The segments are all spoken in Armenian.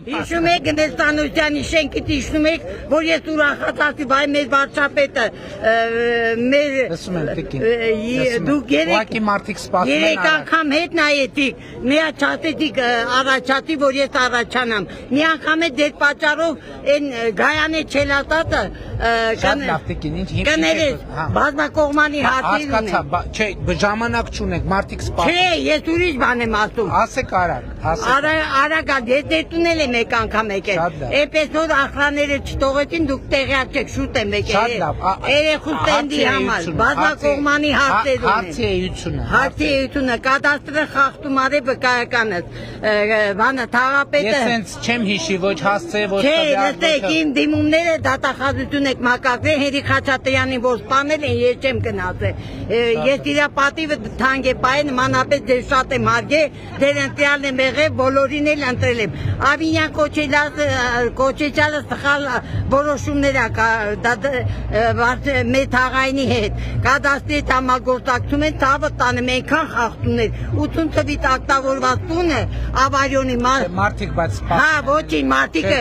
Հիշում եք Գնեստանոսյանի շենքից հիշում եք, որ ես ուրախացածի, բայ մեր վարչապետը մեր դուք երեք անգամ հետ նայեցիք, միա չասեցիք առաջացի, որ ես առաջանամ, մի անգամ է դեր պատճառով են գայան է չելատատը կներես, բազմակողմանի հարցեր ունեն։ Չէ, ժամանակ չունեք, մարդիկ սպասում։ Չէ, ես ուրիշ բան եմ ասում։ Ասեք արագ, Արագ, ես դետունել եմ մեկ անգամ եկել։ Էպես որ ախրաները չտողեցին, դուք տեղյակ չեք, շուտ եմ եկել։ Երեխու ստենդի համար, բազմակողմանի հարցեր ունեն։ Հարցի էությունը, կադաստրը խախտում արի վկայականս, բանը թաղապետը։ Ես սենց չեմ հիշի, ոչ հասցե, ոչ Չէ, լսեք, իմ դիմումները դատախազություն եք մակակրել, Հերի Խաչատրյանին որ սպանել են, ես չեմ գնացել։ Ես իրա պատիվը թանկ է պայել, նմանապես դեր շատ եմ հարգել, դեր ընտրյալն եմ եղել, բոլորին էլ ընտրել եմ։ Ավինյան կոչեչալը սխալ որոշումներ մեր թաղայինի հետ, կադաստրի հետ համագործակցում են, ցավը տանում, այնքան խախտումներ, 80 թվից ակտավորված տունը, ավարյոնի մարդիկ, բայց հա, ոչինչ, մարդիկը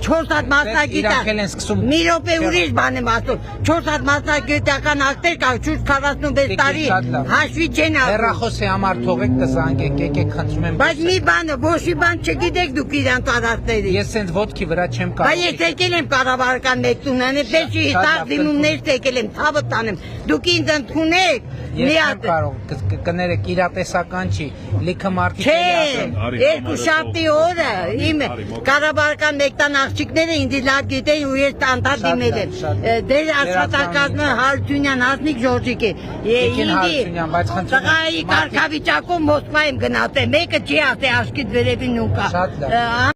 4 հատ մասնագիտակ, մի րոպե ուրիշ բան եմ ասում, 4 հատ մասնագիտական ակտեր կա, 46 տարի, հաշվի չեն ասում։ Հեռախոսի համար թողեք կզանգեք, եկեք խնդրում եմ։ Բայց մի բանը, ոչի բան չգիտեք դուք իրանց արածների։ Ես սենց ոտքի վրա չեմ կարող։ Բայց ես եկել եմ կառավարական մեկ տուն, այնպես հիսար դիմումներ եկել եմ, ցավը տանեմ, դուք ինձ ընդունեք։ Ես չեմ կարող, կներեք, իրատեսական չի, լիքը մարդիկ Չէ, երկուշաբթի օրը իմ կառավարական մեկտան աղջիկները ինձ լավ գիտեն ու ես անդադ դիմել եմ։ Դեր աշխատակազմը Հարությունյան Հասնիկ Ժորժիկ է։ Տղայի կարգավիճակում Մոսկվա եմ գնացել, մեկը չի ասել աշկիտ վերևին ուկա։